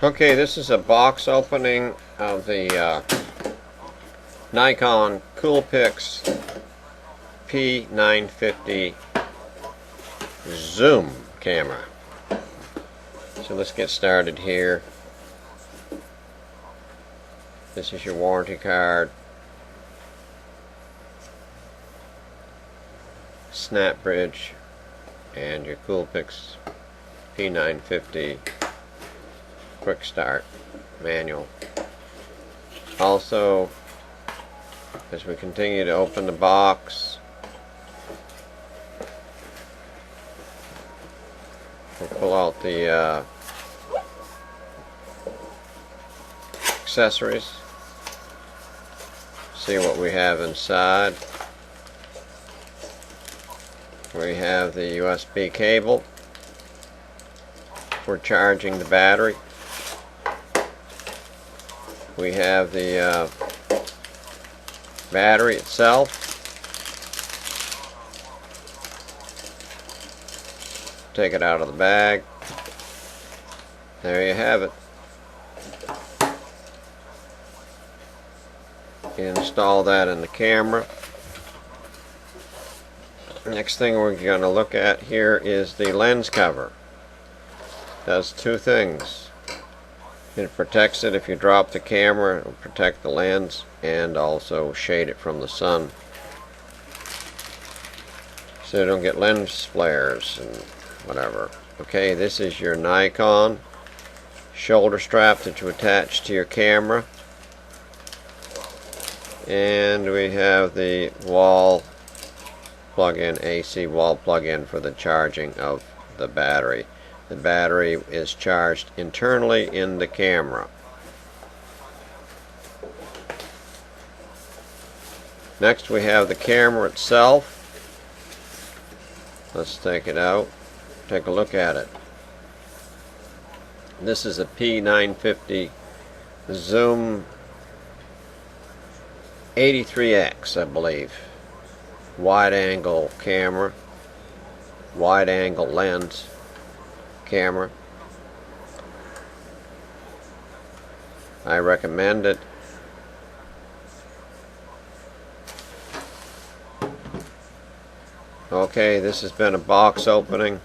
Okay, this is a box opening of the Nikon Coolpix P950 zoom camera. So let's get started here. This is your warranty card, snap bridge, and your Coolpix P950 quick start manual. Also, as we continue to open the box, we'll pull out the accessories, see what we have inside. We have the USB cable for charging the battery. We have the battery itself. Take it out of the bag. There you have it. You install that in the camera. Next thing we're going to look at here is the lens cover. It does two things. It protects it if you drop the camera. It will protect the lens and also shade it from the sun, so you don't get lens flares and whatever. Okay, this is your Nikon shoulder strap that you attach to your camera, and we have the wall plug-in, AC wall plug-in for the charging of the battery. The battery is charged internally in the camera. Next we have the camera itself. Let's take it out, take a look at it. This is a P950 zoom 83X, I believe. Wide angle camera, wide angle lens camera. I recommend it. Okay, this has been a box opening